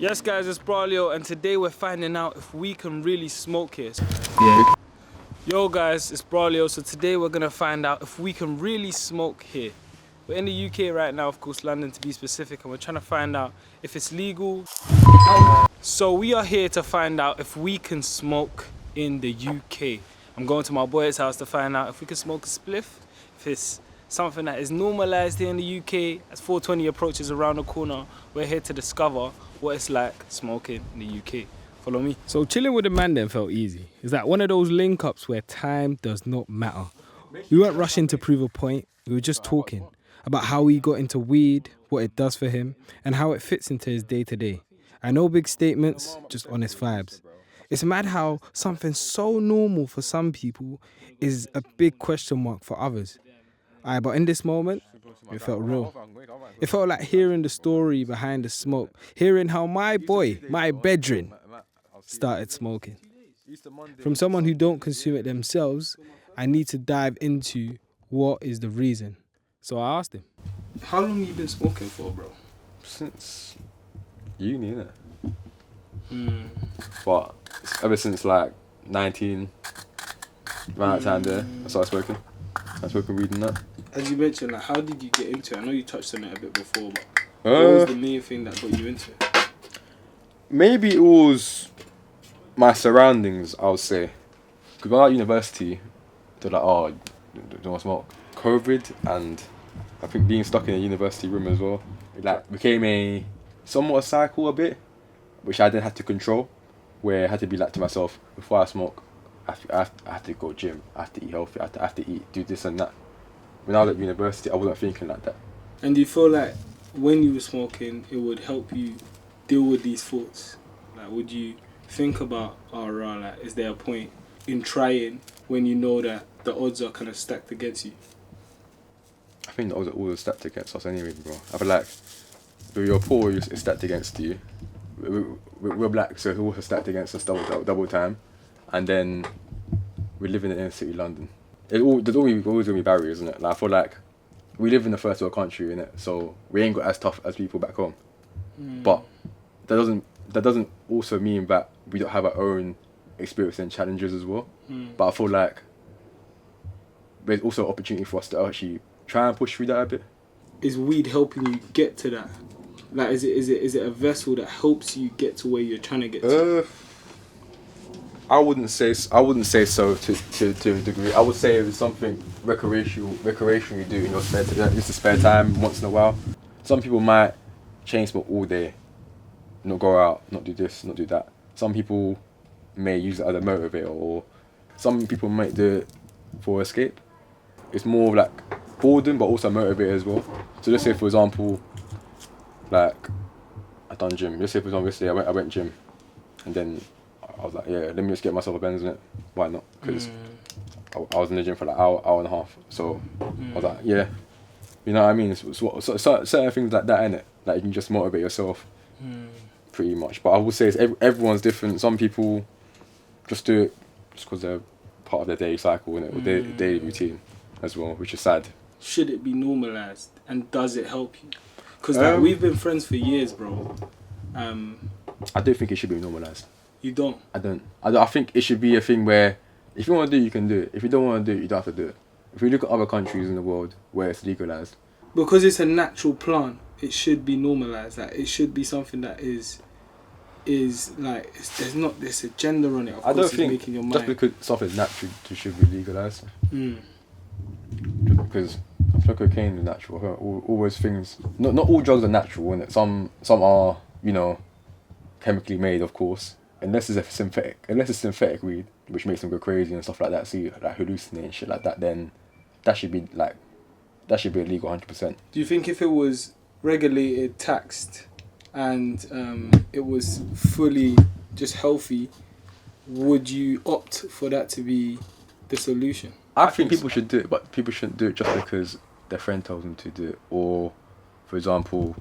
Yes guys, it's Braulio and today we're finding out if we can really smoke here. Yeah. Yo guys, it's Braulio, so today we're gonna find out if we can really smoke here. We're in the UK right now, of course, London to be specific, and we're trying to find out if it's legal. So we are here to find out if we can smoke in the UK. I'm going to my boy's house to find out if we can smoke a spliff, if it's something that is normalized here in the UK. As 420 approaches around the corner, we're here to discover what it's like smoking in the UK. Follow me. So chilling with the man then felt easy. It's like one of those link-ups where time does not matter. We weren't rushing to prove a point, we were just talking about how he got into weed, what it does for him, and how it fits into his day-to-day. I know big statements, just honest vibes. It's mad how something so normal for some people is a big question mark for others. But in this moment, it felt real. It felt like hearing the story behind the smoke, hearing how my boy, my bedrin, started smoking. From someone who don't consume it themselves, I need to dive into what is the reason. So I asked him, how long have you been smoking for, bro? Since uni, innit? But ever since like 19, around that time there, I started smoking. I smoked weed and that. As you mentioned, like, how did you get into it? I know you touched on it a bit before, but what was the main thing that got you into it? Maybe it was my surroundings, I would say. Because when I was at university, they're like, oh, don't want to smoke. COVID and I think being stuck in a university room as well, it like became a somewhat a cycle a bit, which I then had to control, where I had to be like to myself, before I smoke, I have to go gym, I have to eat healthy, I have to eat, do this and that. When I was at university, I wasn't thinking like that. And do you feel like when you were smoking, it would help you deal with these thoughts? Like, would you think about, like, is there a point in trying when you know that the odds are kind of stacked against you? I think the odds are always stacked against us anyway, bro. I feel like if you're poor, it's stacked against you. We're black, so it's also stacked against us double time. And then we live in the inner city London. There's always going to be barriers, isn't it? Like, I feel like we live in the first world country, innit? So we ain't got as tough as people back home. But that doesn't also mean that we don't have our own experience and challenges as well. But I feel like there's also an opportunity for us to actually try and push through that a bit. Is weed helping you get to that? Like, is it a vessel that helps you get to where you're trying to get to? I wouldn't say so to a degree. I would say it was something recreational you do in your spare time once in a while. Some people might chain smoke all day, not go out, not do this, not do that. Some people may use it as a motivator, or some people might do it for escape. It's more of like boredom, but also a motivator as well. So let's say, for example, like I done gym. Let's say, for example, yesterday I went gym, and then I was like, yeah, let me just get myself a Benz in it. Why not? Because I was in the gym for like hour and a half. So I was like, yeah, you know what I mean? So certain things like that, innit? Like, you can just motivate yourself, pretty much. But I would say everyone's different. Some people just do it just because they're part of their daily cycle, innit? Or their daily routine as well, which is sad. Should it be normalised? And does it help you? Because like, we've been friends for years, bro. I don't think it should be normalised. You don't? I don't. I think it should be a thing where if you want to do it, you can do it. If you don't want to do it, you don't have to do it. If we look at other countries in the world where it's legalised. Because it's a natural plant, it should be normalised. Like, it should be something that is like, there's not this agenda on it. Of course, I don't think making your mind. Just because something's natural, it should be legalised. Because I feel like cocaine is natural. All those things. Not all drugs are natural, innit? Some are, you know, chemically made, of course. Unless it's synthetic weed, which makes them go crazy and stuff like that, so you like hallucinate and shit like that, then that should be illegal 100%. Do you think if it was regulated, taxed, and it was fully just healthy, would you opt for that to be the solution? I think people should do it, but people shouldn't do it just because their friend tells them to do it, or, for example,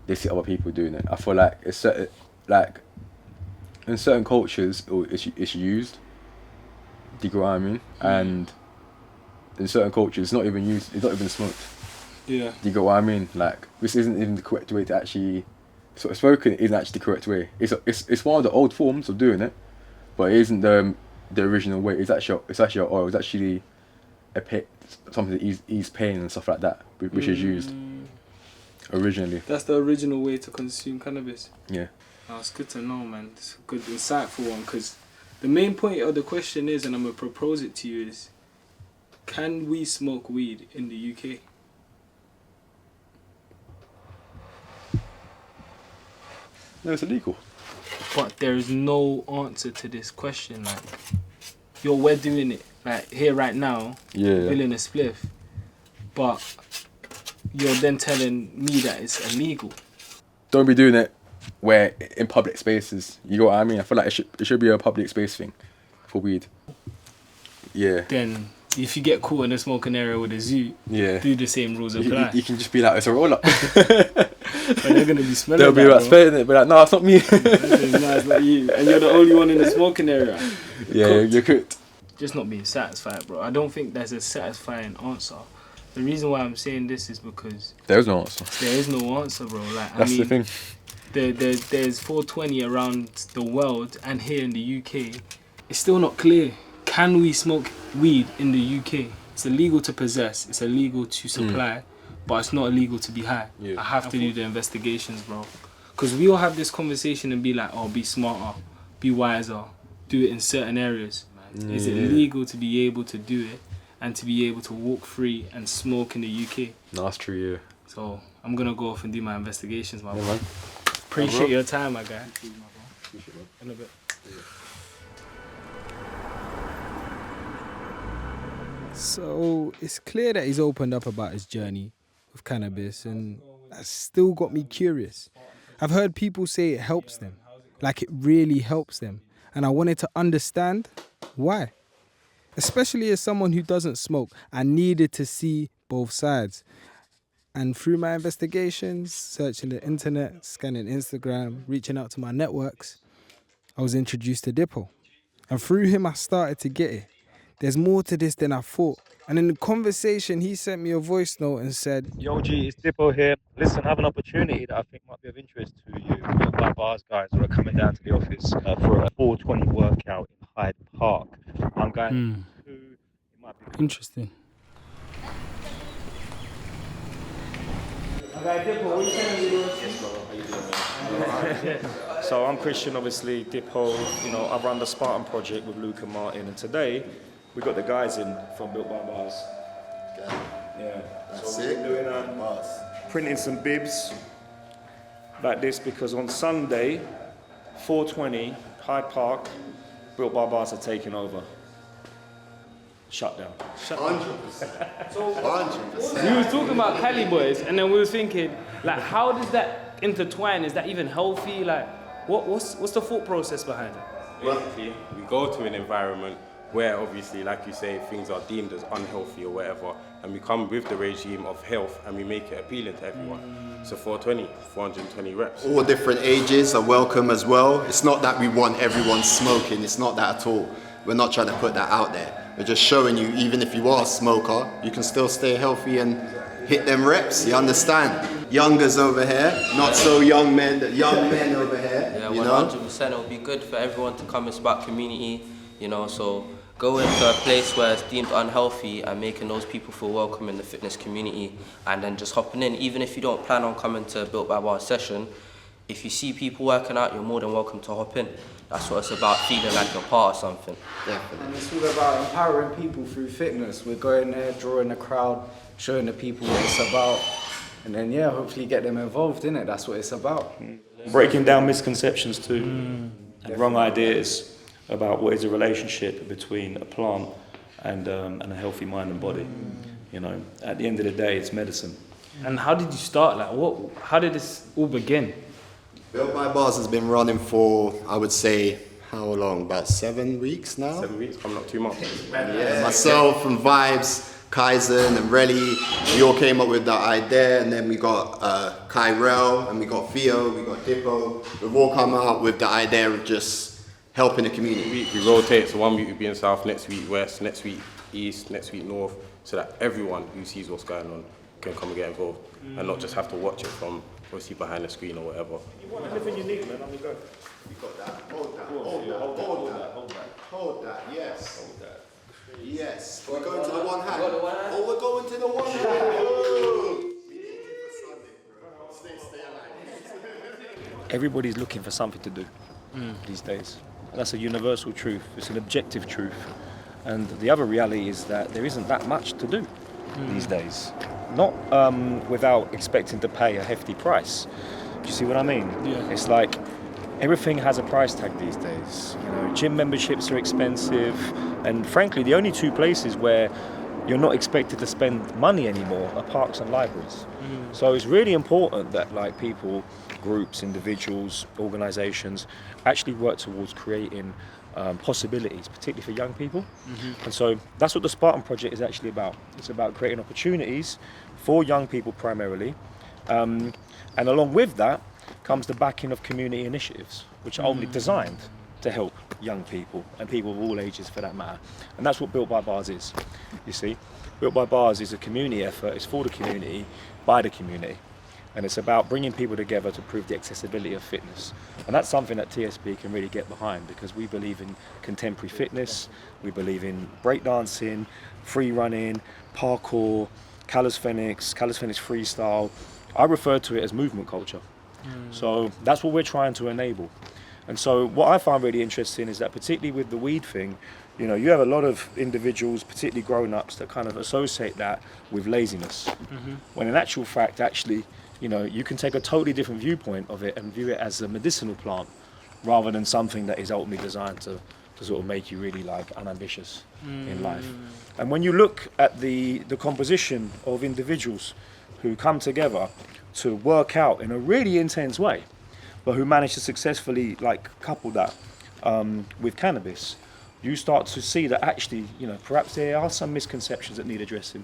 they see other people doing it. I feel like it's like, in certain cultures, it's used. Do you get what I mean? And in certain cultures, it's not even used. It's not even smoked. Yeah. Do you get what I mean? Like, this isn't even the correct way to actually So smoking isn't actually the correct way. It's one of the old forms of doing it, but it isn't the original way. It's actually oil. It's actually something to ease pain and stuff like that, which is used originally. That's the original way to consume cannabis. Yeah. Oh, it's good to know, man. It's a good, insightful one, because the main point of the question is, and I'm going to propose it to you, is can we smoke weed in the UK? No, it's illegal. But there is no answer to this question. Like, we're doing it, like, here right now, filling a spliff, but you're then telling me that it's illegal. Don't be doing it where in public spaces. You know what I mean? I feel like it should be a public space thing for weed. Yeah. Then if you get caught in a smoking area with a zoo, do the same rules apply. You can just be like, it's a roll up. And they're gonna be smelling. They'll be like smelling it, be like, no, it's not me. No, it's not you, and you're the only one in the smoking area. You're cooked. Just not being satisfied, bro. I don't think there's a satisfying answer. The reason why I'm saying this is because there is no answer. There is no answer, bro. Like, that's the thing. There's 420 around the world, and here in the UK, it's still not clear. Can we smoke weed in the UK? It's illegal to possess. It's illegal to supply. But it's not illegal to be high. I have to do the investigations, bro. Because we all have this conversation and be like, oh, be smarter, be wiser, do it in certain areas. Is it legal to be able to do it and to be able to walk free and smoke in the UK? No, that's true, So I'm going to go off and do my investigations, my bro. Man. Appreciate your time, my guy. In a bit. So it's clear that he's opened up about his journey with cannabis, and that's still got me curious. I've heard people say it helps them, like it really helps them, and I wanted to understand why. Especially as someone who doesn't smoke, I needed to see both sides. And through my investigations, searching the internet, scanning Instagram, reaching out to my networks, I was introduced to Dippo. And through him, I started to get it. There's more to this than I thought. And in the conversation, he sent me a voice note and said, Yo, G, it's Dippo here. Listen, I have an opportunity that I think might be of interest to you. My bars guys are coming down to the office for a 420 workout in Hyde Park. I'm going to... It might be interesting. So I'm Christian, obviously, Dippo. You know, I run the Spartan Project with Luke and Martin, and today we got the guys in from Built by Bars. Yeah. That's so it. we're doing printing some bibs like this because on Sunday, 420, Hyde Park, Built by Bars are taking over. Shut down. 100%. 100%. We was talking about Cali boys, and then we was thinking, like, how does that intertwine? Is that even healthy? Like, what's the thought process behind it? Basically, we go to an environment where obviously, like you say, things are deemed as unhealthy or whatever, and we come with the regime of health and we make it appealing to everyone. So 420 reps. All different ages are welcome as well. It's not that we want everyone smoking, it's not that at all. We're not trying to put that out there. We're just showing you, even if you are a smoker, you can still stay healthy and hit them reps, you understand? Youngers over here, not so young men, young men over here. Yeah, you 100%. It would be good for everyone to come. It's about community, you know, so go into a place where it's deemed unhealthy and making those people feel welcome in the fitness community, and then just hopping in. Even if you don't plan on coming to a Built by Bar session, if you see people working out, you're more than welcome to hop in. That's what it's about, feeling like you're part of something. Definitely. And it's all about empowering people through fitness. We're going there, drawing the crowd, showing the people what it's about, and then hopefully get them involved in it. That's what it's about. Breaking down misconceptions too, and wrong ideas about what is a relationship between a plant and a healthy mind and body. You know, at the end of the day, it's medicine. And how did you start? Like, how did this all begin? Built by Bars has been running for, I would say, how long? About 7 weeks now? 7 weeks, coming up 2 months. Yeah, myself and Vibes, Kaizen and Relly, we all came up with that idea, and then we got Kyrell, and we got Theo, we got Dippo. We've all come out with the idea of just helping the community. We rotate, so 1 week we'll be in south, next week west, next week east, next week north, so that everyone who sees what's going on can come and get involved and not just have to watch it from obviously behind the screen or whatever. You want anything you need, man? Let me go. You got that. Hold that. Hold that. Yes. Hold that. Yes. We're going to the one hand. Oh, we're going to the one hand. Oh. Stay alive. Everybody's looking for something to do these days. That's a universal truth. It's an objective truth. And the other reality is that there isn't that much to do these days. Not without expecting to pay a hefty price. Do you see what I mean? Yeah. It's like everything has a price tag these days. You know, gym memberships are expensive, and frankly, the only two places where you're not expected to spend money anymore are parks and libraries. So it's really important that like people, groups, individuals, organisations actually work towards creating possibilities, particularly for young people. And so that's what the Spartan Project is actually about. It's about creating opportunities for young people primarily. And along with that comes the backing of community initiatives, which are only designed to help young people and people of all ages for that matter. And that's what Built by Bars is, you see. Built by Bars is a community effort. It's for the community, by the community. And it's about bringing people together to prove the accessibility of fitness. And that's something that TSB can really get behind, because we believe in contemporary fitness, we believe in breakdancing, free running, parkour, calisthenics freestyle. I refer to it as movement culture. So that's what we're trying to enable. And so what I find really interesting is that particularly with the weed thing, you know, you have a lot of individuals, particularly grown-ups, that kind of associate that with laziness. When in actual fact, actually, you know, you can take a totally different viewpoint of it and view it as a medicinal plant rather than something that is ultimately designed to sort of make you really like unambitious in life. And when you look at the composition of individuals who come together to work out in a really intense way, but who manage to successfully like couple that with cannabis, you start to see that actually, you know, perhaps there are some misconceptions that need addressing.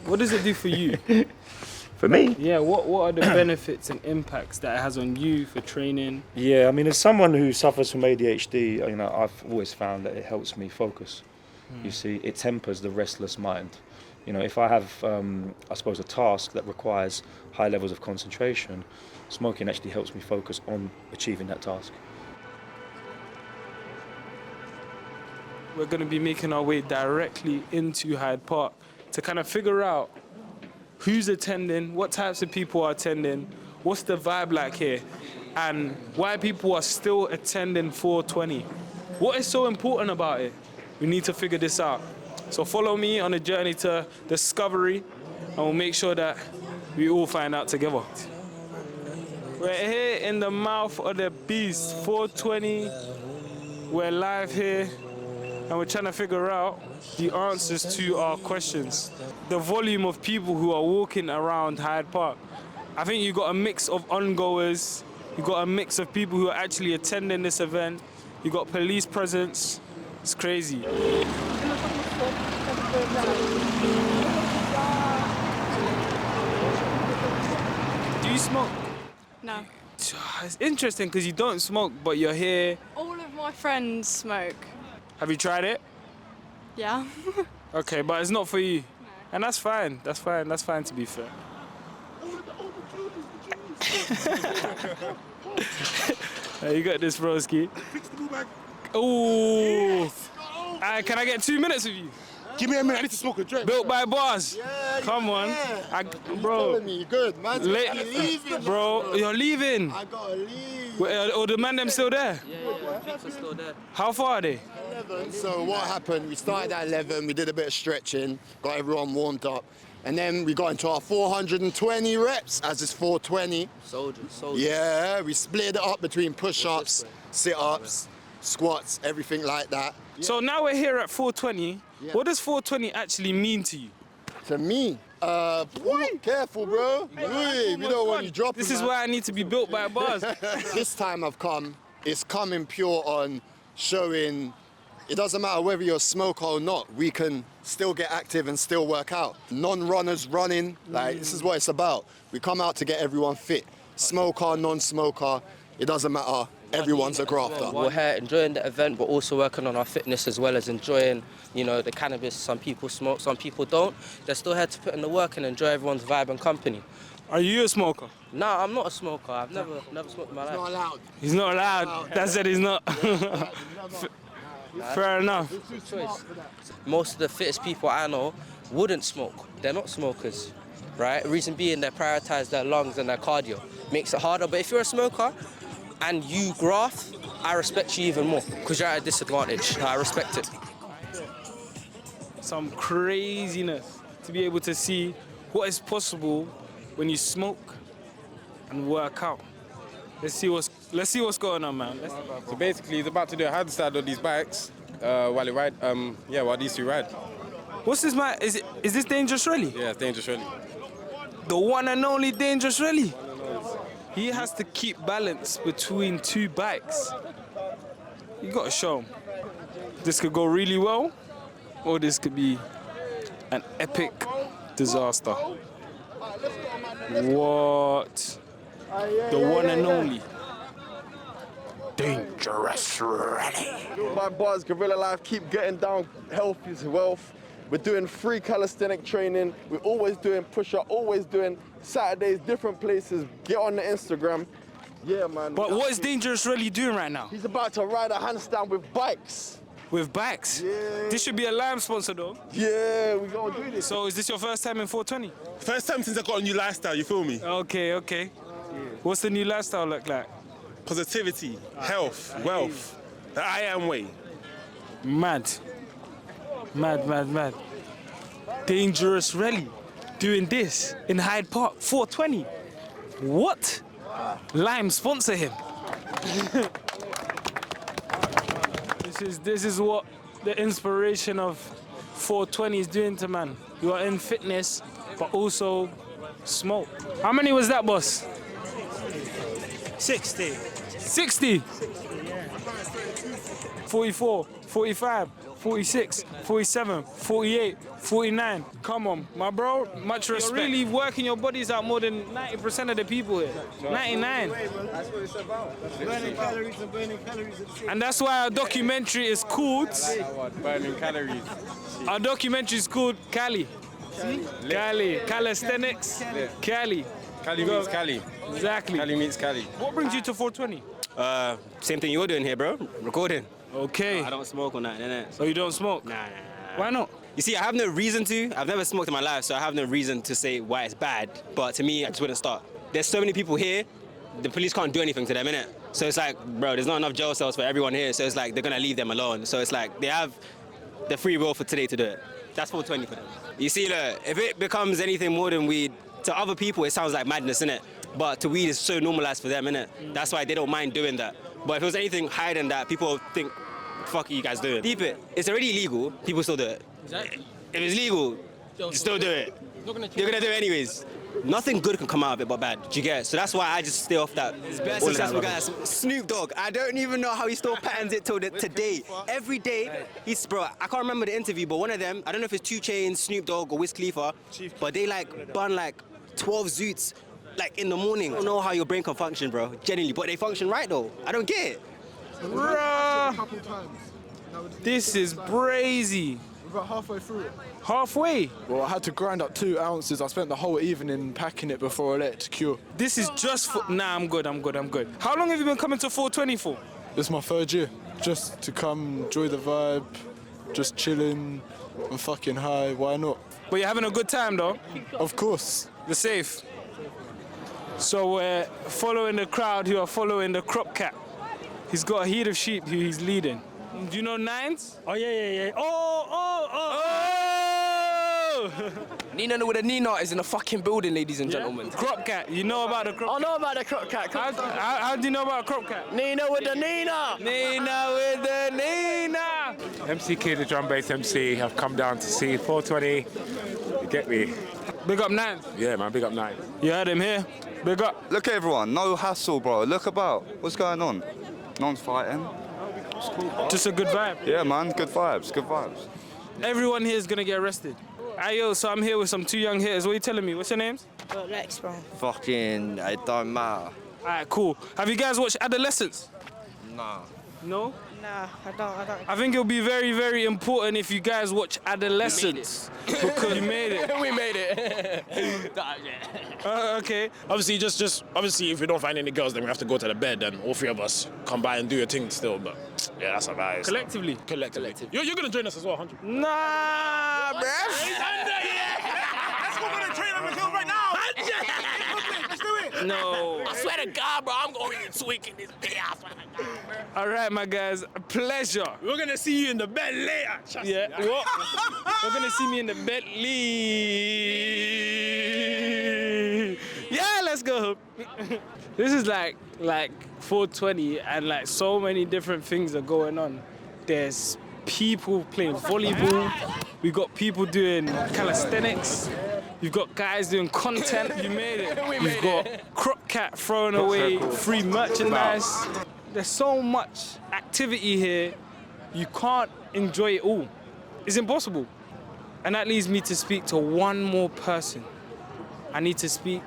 What does it do for you? For me? Yeah, what are the benefits and impacts that it has on you for training? Yeah, I mean, as someone who suffers from ADHD, you know, I've always found that it helps me focus. You see, it tempers the restless mind. You know, if I have, I suppose, a task that requires high levels of concentration, smoking actually helps me focus on achieving that task. We're going to be making our way directly into Hyde Park to kind of figure out who's attending, what types of people are attending, what's the vibe like here, and why people are still attending 420. What is so important about it? We need to figure this out. So follow me on a journey to discovery, and we'll make sure that we all find out together. We're here in the mouth of the beast, 420. We're live here, and we're trying to figure out the answers to our questions. The volume of people who are walking around Hyde Park. I think you got a mix of ongoers, you got a mix of people who are actually attending this event, you got police presence. It's crazy. Do you smoke? No. It's interesting because you don't smoke, but you're here. All of my friends smoke. Have you tried it? Yeah. Okay, but it's not for you. And that's fine. That's fine. That's fine, to be fair. You got this, broski. Ooh. Can I get 2 minutes with you? Give me a minute, I need to smoke a drink. Built by Bars. Yeah, come on. Yeah. Bro. You me good, man. Leaving, bro, you're leaving. I gotta leave. Are the man them still there? Yeah, drinks are still there. How far are they? 11. So what happened, we started at 11, we did a bit of stretching, got everyone warmed up. And then we got into our 420 reps, as it's 420. Soldiers. Yeah, we split it up between push-ups, sit-ups, squats, everything like that. So now we're here at 420. Yeah. What does 420 actually mean to you? To me, careful, bro. We don't want you dropping. This is why I need to be built by Bars. This time I've come, it's coming pure on showing, it doesn't matter whether you're a smoker or not, we can still get active and still work out. Non-runners running, like this is what it's about. We come out to get everyone fit. Smoker, non-smoker, it doesn't matter. everyone's a grafter. We're here enjoying the event, but also working on our fitness as well as enjoying, you know, the cannabis. Some people smoke, some people don't. They're still here to put in the work and enjoy everyone's vibe and company. Are you a smoker? No, I'm not a smoker. I've never smoked in my life. Not allowed. He's not allowed. That said he's not. Fair enough. Most of the fittest people I know wouldn't smoke. They're not smokers, right? Reason being, they prioritize their lungs and their cardio. Makes it harder. But if you're a smoker and you graft, I respect you even more because you're at a disadvantage. I respect it. Some craziness to be able to see what is possible when you smoke and work out. Let's see what's going on, man. So basically, he's about to do a handstand on these bikes while he ride. While these two ride. What's this, man? Is this Dangerous Rally? Yeah, it's Dangerous Rally. The one and only Dangerous Rally. He has to keep balance between two bikes. You gotta show him. This could go really well, or this could be an epic disaster. What? The one and only Dangerous Rally. My boys, Guerrilla Life, keep getting down. Health is wealth. We're doing free calisthenic training. We're always doing push-up, always doing Saturdays, different places. Get on the Instagram. Yeah, man. But what is Dangerous Rally doing right now? He's about to ride a handstand with bikes. With bikes? Yeah. This should be a Lime sponsor, though. Yeah, we gotta do this. So is this your first time in 420? First time since I got a new lifestyle, you feel me? Okay. What's the new lifestyle look like? Positivity, health, wealth, the I am way. Mad. Dangerous Rally. Doing this in Hyde Park, 420. What? Lime sponsor him. This is what the inspiration of 420 is doing to man. You are in fitness, but also smoke. How many was that, boss? 60. 60? 44, 45, 46, 47, 48, 49. Come on, my bro, much respect. You're really working your bodies out more than 90% of the people here. 99. That's what it's about. Burning calories and burning calories at the same. And that's why our documentary is called... Burning calories. Our documentary is called CALI. CALI. Calisthenics. CALI. Cali meets Cali. Exactly. Cali meets Cali. What brings you to 420? Same thing you're doing here, bro. Recording. Okay. I don't smoke on that, innit? So you don't smoke? Nah. Why not? You see, I have no reason to. I've never smoked in my life, so I have no reason to say why it's bad. But to me, I just wouldn't start. There's so many people here, the police can't do anything to them, innit? So it's like, bro, there's not enough jail cells for everyone here, so it's like they're gonna leave them alone. So it's like they have the free will for today to do it. That's 420 for them. You see, look, if it becomes anything more than weed, to other people it sounds like madness, innit? But to weed, it's so normalized for them, innit? That's why they don't mind doing that. But if it was anything higher than that, people think, fuck you guys doing. Deep it. It's already illegal, people still do it. Exactly. If it's legal, you still do it. You're gonna do it anyways. Nothing good can come out of it but bad. Do you get it? So that's why I just stay off that. It's best successful guys. Snoop Dogg. I don't even know how he still patents it till today. Every day, bro. I can't remember the interview, but one of them, I don't know if it's 2 Chainz, Snoop Dogg, or Wiz Khalifa, but they like bun like 12 zoots like in the morning. I don't know how your brain can function, bro. Genuinely, but they function right though. I don't get it. This is brazy. We're about halfway through it. Halfway? Well, I had to grind up 2 ounces. I spent the whole evening packing it before I let it to cure. This is just for... Nah, I'm good. How long have you been coming to 420 for? This is my 3rd year. Just to come enjoy the vibe, just chilling. I'm fucking high, why not? But you're having a good time though? Of course. You're safe. So we're following the crowd who are following the crop cat. He's got a heat of sheep who he's leading. Do you know Nines? Oh, yeah. Oh! Nina with a Nina is in a fucking building, ladies and gentlemen. Crop cat. You know about the crop cat? I know about the crop cat. How do you know about crop cat? Nina with the Nina! Nina with the Nina! MCK, the drum bass MC, have come down to see 420. You get me? Big up Nines. Yeah, man, big up Nines. You heard him here. Big up. Look at everyone, no hassle, bro. Look about. What's going on? No one's fighting. It's cool, bro. Just a good vibe. Yeah, man, good vibes, good vibes. Everyone here is gonna get arrested. Ayo, so I'm here with some 2 young hitters. What are you telling me? What's your names? Lex, bro. Fucking, it don't matter. Alright, cool. Have you guys watched Adolescence? Nah. No? Nah, I don't. I think it'll be very, very important if you guys watch Adolescence. Because you made it. We made it. Okay. Obviously, just obviously, if we don't find any girls, then we have to go to the bed, and all three of us come by and do your thing still. But yeah, that's about it. Collectively. You're gonna join us as well, 100. Nah, bruh. Let's go to the train on the hill right now. Let's do it. No. I swear to God, bro, I'm going to tweaking this bitch. I swear to God, bro. All right, my guys. A pleasure. We're gonna see you in the bed later. Trust Yeah. me. What? You're gonna see me in the Bentley. Yeah, let's go. This is like 420, and like so many different things are going on. There's people playing volleyball. We got people doing calisthenics. You've got guys doing content. You made it. You've got Crop Cat throwing away free merchandise. There's so much activity here. You can't enjoy it all. It's impossible. And that leads me to speak to one more person. I need to speak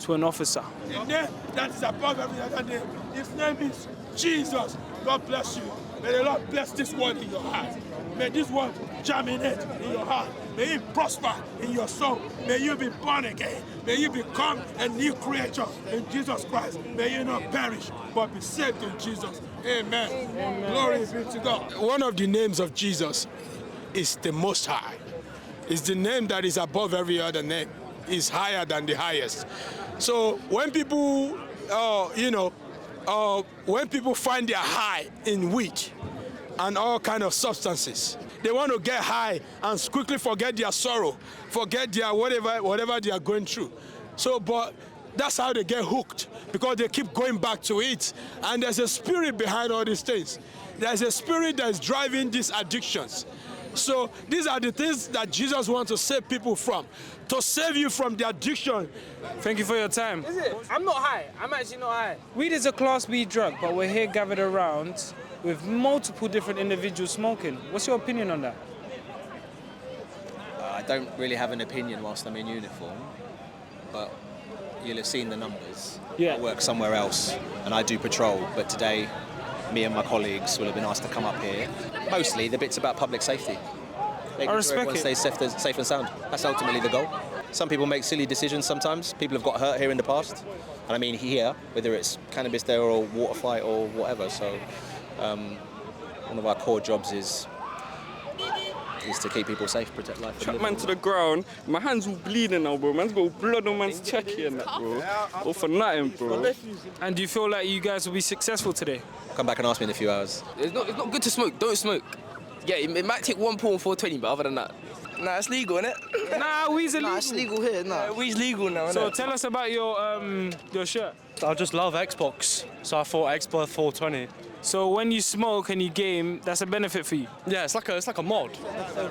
to an officer. The name that is above every other name. His name is Jesus. God bless you. May the Lord bless this word in your heart. May this word germinate in your heart. May it prosper in your soul. May you be born again. May you become a new creature in Jesus Christ. May you not perish, but be saved in Jesus. Amen. Amen. Glory be to God. One of the names of Jesus is the Most High. It's the name that is above every other name. It's higher than the highest. So when people, when people find their high in weed and all kind of substances, they want to get high and quickly forget their sorrow, forget their whatever they are going through. So, but that's how they get hooked, because they keep going back to it. And there's a spirit behind all these things. There's a spirit that's driving these addictions. So these are the things that Jesus wants to save people from, to save you from the addiction. Thank you for your time. Is it? I'm not high. I'm actually not high. Weed is a Class B drug, but we're here gathered around with multiple different individuals smoking. What's your opinion on that? I don't really have an opinion whilst I'm in uniform, but you'll have seen the numbers. Yeah. I work somewhere else and I do patrol, but today me and my colleagues will have been asked to come up here. Mostly the bits about public safety. Making I respect sure everyone it. stays safe and sound. That's ultimately the goal. Some people make silly decisions sometimes. People have got hurt here in the past. And I mean here, whether it's cannabis there or water fight or whatever. So one of our core jobs is to keep people safe, protect life. Chuck man to the ground. My hands all bleeding now, bro. Man's got blood on man's check here and that, bro. All for nothing, bro. And do you feel like you guys will be successful today? Come back and ask me in a few hours. It's not good to smoke. Don't smoke. Yeah, it might take one pull on 420, but other than that, nah, it's legal, innit? Nah, weed's illegal. Nah, it's legal here. Nah, weed's legal now. So innit? tell us about your shirt. I just love Xbox, so I thought Xbox 420. So when you smoke and you game, that's a benefit for you? Yeah, it's like a mod.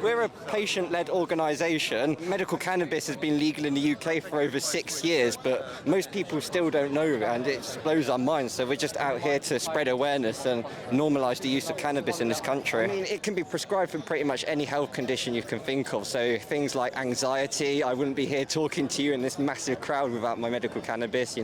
We're a patient-led organisation. Medical cannabis has been legal in the UK for over 6 years, but most people still don't know, and it blows our minds. So we're just out here to spread awareness and normalise the use of cannabis in this country. I mean, it can be prescribed for pretty much any health condition you can think of. So things like anxiety, I wouldn't be here talking to you in this massive crowd without my medical cannabis,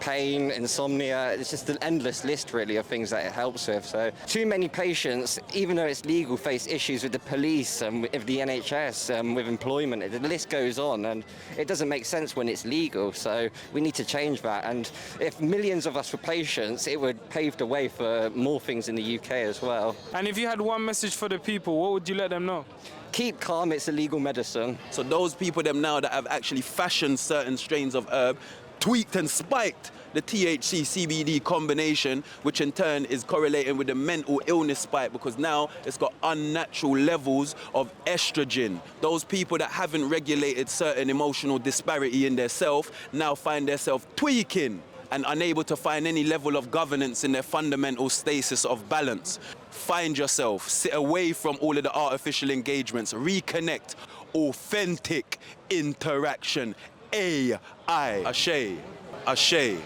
pain, insomnia. It's just an endless list, really, of things that it helps with. So too many patients, even though it's legal, face issues with the police and with the NHS, with employment. The list goes on, and it doesn't make sense when it's legal. So we need to change that. And if millions of us were patients, it would pave the way for more things in the UK as well. And if you had one message for the people, what would you let them know? Keep calm, it's a legal medicine. So those people them now that have actually fashioned certain strains of herb, tweaked and spiked the THC CBD combination, which in turn is correlating with the mental illness spike, because now it's got unnatural levels of estrogen. Those people that haven't regulated certain emotional disparity in their self now find themselves tweaking and unable to find any level of governance in their fundamental stasis of balance. Find yourself, sit away from all of the artificial engagements, reconnect, authentic interaction. AI. Ashe. Ashe.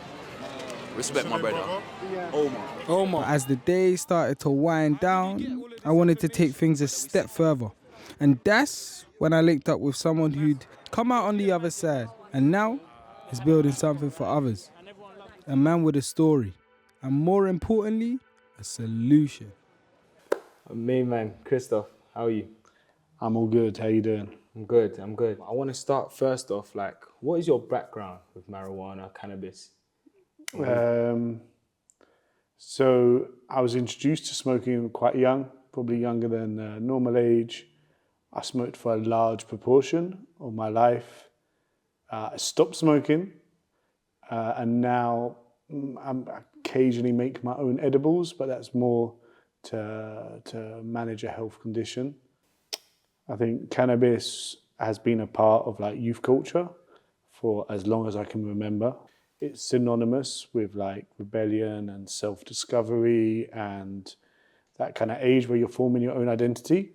Respect my brother. Omar. As the day started to wind down, I wanted to take things a step further. And that's when I linked up with someone who'd come out on the other side and now is building something for others. A man with a story, and more importantly, a solution. Main man, Christoph, how are you? I'm all good. How you doing? I'm good. I want to start first off, like, what is your background with marijuana, cannabis? So I was introduced to smoking quite young, probably younger than normal age. I smoked for a large proportion of my life. I stopped smoking, and now I occasionally make my own edibles, but that's more to manage a health condition. I think cannabis has been a part of like youth culture for as long as I can remember. It's synonymous with like rebellion and self-discovery and that kind of age where you're forming your own identity.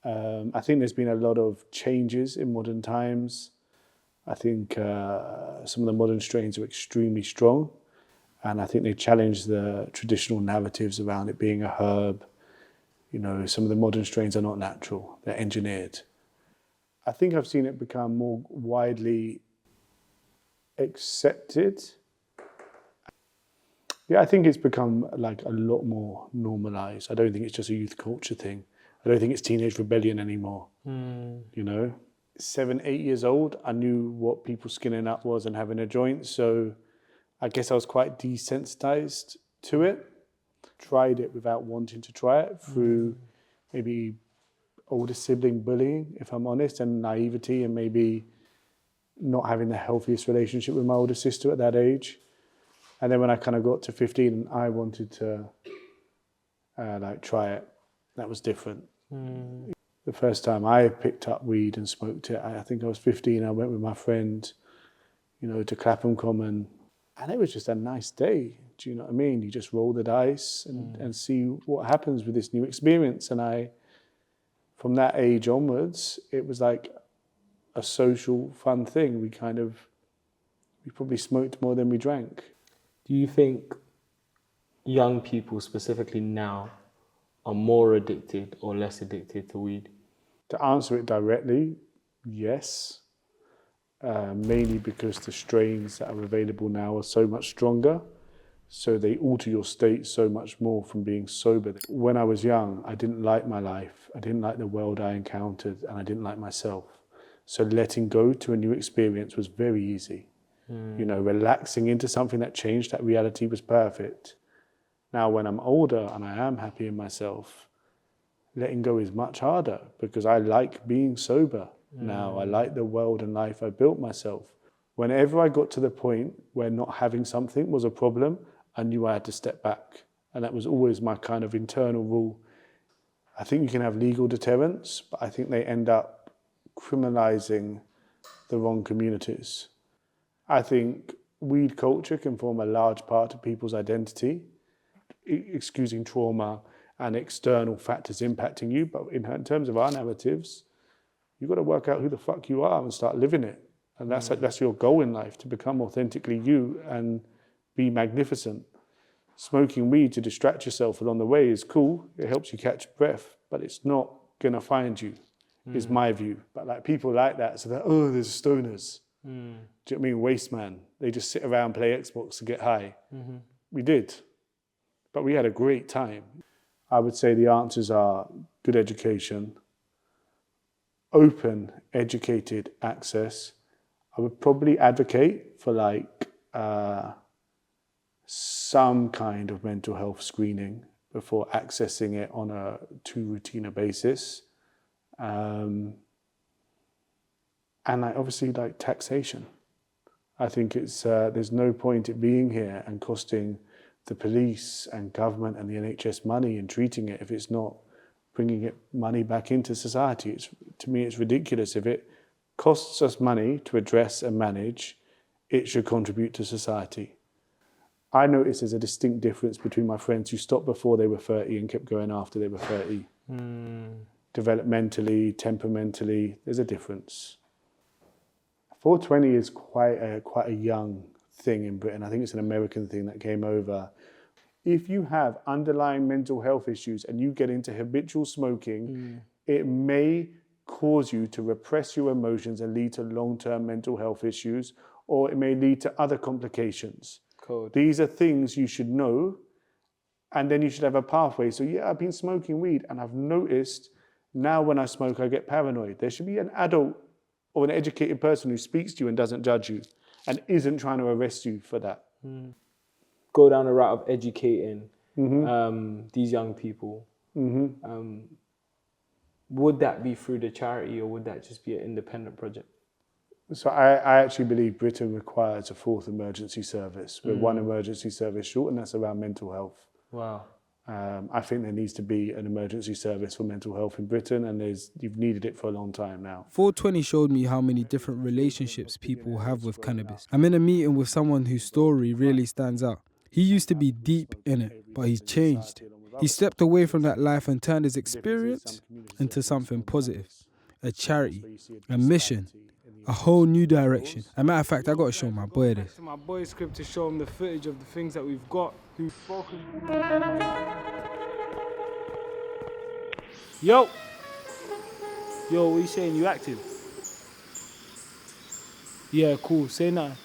I think there's been a lot of changes in modern times. I think some of the modern strains are extremely strong, and I think they challenge the traditional narratives around it being a herb. You know, some of the modern strains are not natural, they're engineered. I think I've seen it become more widely accepted. Yeah, I think it's become like a lot more normalized. I don't think it's just a youth culture thing. I don't think it's teenage rebellion anymore. You know, 7, 8 years old, I knew what people skinning up was and having a joint. So I guess I was quite desensitized to it. Tried it without wanting to try it through maybe older sibling bullying, if I'm honest, and naivety, and maybe not having the healthiest relationship with my older sister at that age. And then when I kind of got to 15 and I wanted to like try it, that was different. The first time I picked up weed and smoked it, I think I was 15, I went with my friend, you know, to Clapham Common, and it was just a nice day. Do you know what I mean? You just roll the dice and see what happens with this new experience. And from that age onwards, it was like a social fun thing. We probably smoked more than we drank. Do you think young people specifically now are more addicted or less addicted to weed? To answer it directly, yes. Mainly because the strains that are available now are so much stronger. So they alter your state so much more from being sober. When I was young, I didn't like my life. I didn't like the world I encountered, and I didn't like myself. So letting go to a new experience was very easy. You know, relaxing into something that changed that reality was perfect. Now, when I'm older and I am happy in myself, letting go is much harder because I like being sober now. I like the world and life I built myself. Whenever I got to the point where not having something was a problem, I knew I had to step back. And that was always my kind of internal rule. I think you can have legal deterrents, but I think they end up criminalizing the wrong communities. I think weed culture can form a large part of people's identity, excusing trauma and external factors impacting you. But in terms of our narratives, you've got to work out who the fuck you are and start living it. And that's your goal in life, to become authentically you and be magnificent. Smoking weed to distract yourself along the way is cool. It helps you catch breath, but it's not going to find you, is my view. But like people like that, so that, oh, there's stoners. Do you know what I mean? Waste man. They just sit around, play Xbox and get high. We did, but we had a great time. I would say the answers are good education, open, educated access. I would probably advocate for like some kind of mental health screening before accessing it on a too routine a basis. And like obviously like taxation. I think it's there's no point it being here and costing the police and government and the NHS money and treating it if it's not bringing it money back into society. To me, it's ridiculous. If it costs us money to address and manage, it should contribute to society. I noticed there's a distinct difference between my friends who stopped before they were 30 and kept going after they were 30. Developmentally, temperamentally, there's a difference. 420 is quite a young thing in Britain. I think it's an American thing that came over. If you have underlying mental health issues and you get into habitual smoking, it may cause you to repress your emotions and lead to long-term mental health issues, or it may lead to other complications. code. These are things you should know, and then you should have a pathway. So yeah, I've been smoking weed, and I've noticed now when I smoke, I get paranoid. There should be an adult or an educated person who speaks to you and doesn't judge you and isn't trying to arrest you for that. Go down the route of educating Mm-hmm. these young people. Mm-hmm. Would that be through the charity, or would that just be an independent project? So I actually believe Britain requires a fourth emergency service. We're one emergency service short, and that's around mental health. Wow. I think there needs to be an emergency service for mental health in Britain, and you've needed it for a long time now. 420 showed me how many different relationships people have with cannabis. I'm in a meeting with someone whose story really stands out. He used to be deep in it, but he's changed. He stepped away from that life and turned his experience into something positive. A charity, a mission, a whole new direction. As a matter of fact, I got to show my boy this. To my boy's script to show him the footage of the things that we've got. Who've spoken. Yo! Yo, what are you saying? You active? Yeah, cool. Say nothing.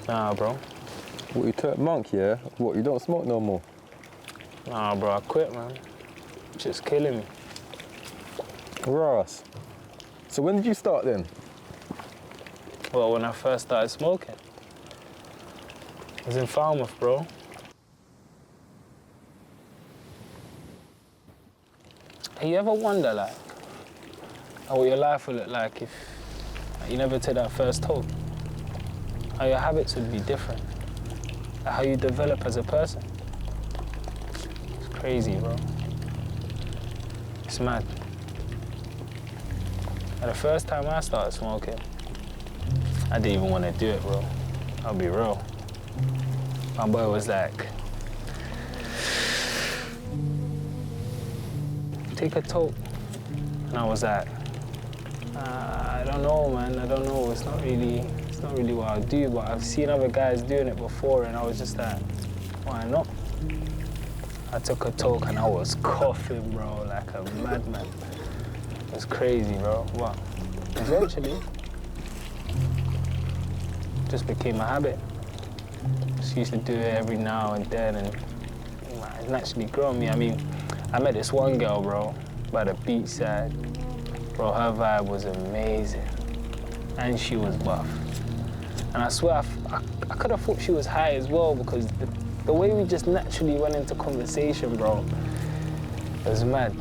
Nah, bro. What, you turned monk, yeah? What, you don't smoke no more? Nah, bro, I quit, man. Just killing me. Ross. So when did you start then? Well, when I first started smoking. I was in Falmouth, bro. You ever wonder, like, what your life would look like if you never took that first toke? How your habits would be different. Like how you develop as a person. It's crazy, bro. It's mad. And the first time I started smoking, I didn't even want to do it, bro. I'll be real. My boy was like, take a toke. And I was like, I don't know, man. I don't know. It's not really what I do, but I've seen other guys doing it before, and I was just like, why not? I took a toke and I was coughing, bro, like a madman. It was crazy, bro. But eventually, just became a habit. Just used to do it every now and then, and it naturally grew on me. I mean, I met this one girl, bro, by the beachside. Bro, her vibe was amazing, and she was buff. And I swear, I could have thought she was high as well, because the way we just naturally went into conversation, bro, it was mad.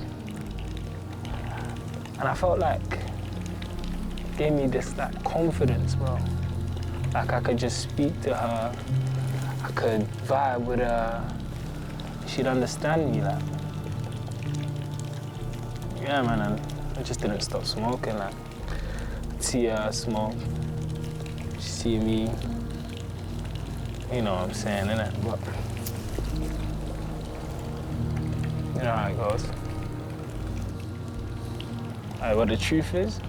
And I felt like it gave me this like confidence, bro. Like I could just speak to her, I could vibe with her, she'd understand me, like. Yeah, man, and I just didn't stop smoking, like. I'd see her smoke. See me, you know what I'm saying, innit? But you know how it goes. Alright, what the truth is,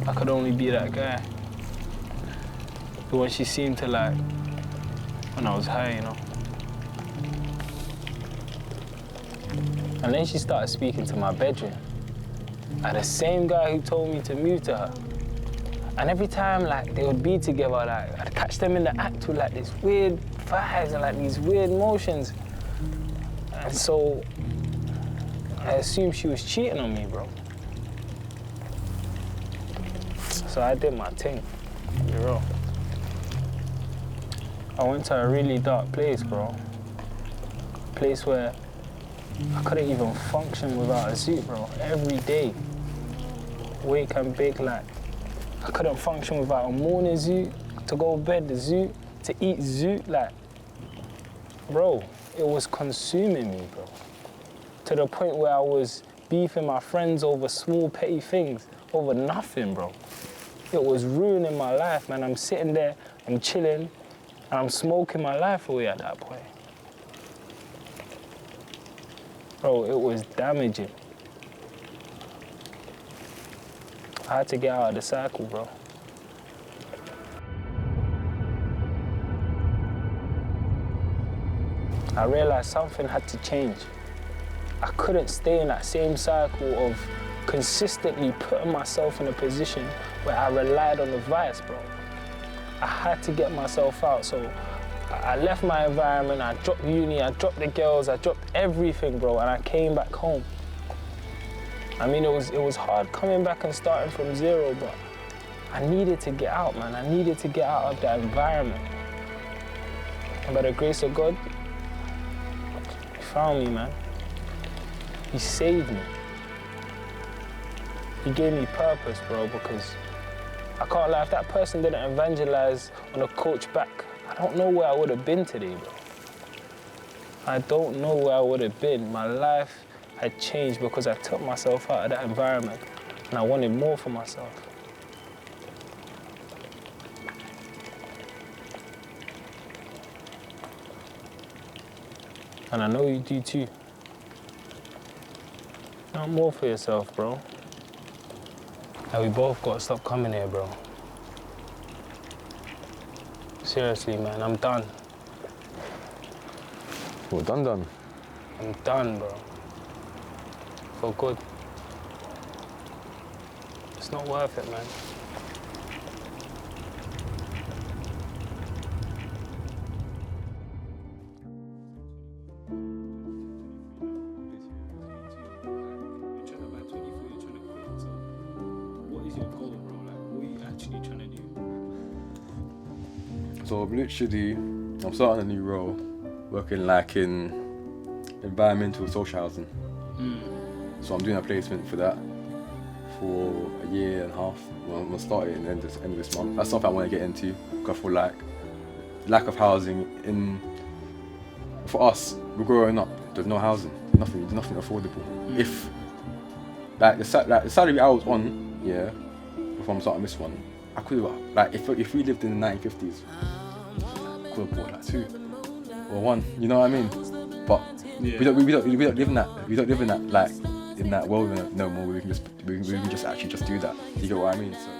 I could only be that guy. But when she seemed to like, when I was high, you know. And then she started speaking to my bedroom. Like the same guy who told me to move to her. And every time like they would be together, like I'd catch them in the act with like these weird vibes and like these weird motions. And so I assumed she was cheating on me, bro. So I did my thing, to be real. I went to a really dark place, bro. A place where I couldn't even function without a zoot, bro. Every day, wake and bake, like, I couldn't function without a morning zoot, to go to bed, the zoot, to eat zoot, like, bro, it was consuming me, bro. To the point where I was beefing my friends over small, petty things, over nothing, bro. It was ruining my life, man. I'm sitting there, I'm chilling, And I'm smoking my life away at that point. Bro, it was damaging. I had to get out of the cycle, bro. I realized something had to change. I couldn't stay in that same cycle of consistently putting myself in a position where I relied on the vice, bro. I had to get myself out, so I left my environment, I dropped uni, I dropped the girls, I dropped everything, bro, and I came back home. I mean, it was hard coming back and starting from zero, but I needed to get out, man. I needed to get out of that environment. And by the grace of God, He found me, man. He saved me. He gave me purpose, bro, because I can't lie, if that person didn't evangelize on a coach back, I don't know where I would have been today, bro. I don't know where I would have been. My life had changed because I took myself out of that environment and I wanted more for myself. And I know you do too. Not more for yourself, bro. And we both got to stop coming here, bro. Seriously, man, I'm done. Well, done. I'm done, bro. For good. It's not worth it, man. So literally, I'm starting a new role, working like in environmental social housing. So I'm doing a placement for that for a year and a half. Well, I'm gonna start it at the end of this month. That's something I want to get into because I feel like lack of housing for us, we're growing up. There's no housing. There's nothing affordable. If like the salary I was on, yeah, before I'm starting this one, I could have like if we lived in the 1950s, I could have bought like 2 or 1. You know what I mean? But we don't live in that. We don't live in that like in that world no more. We can just actually just do that. You get what I mean? So.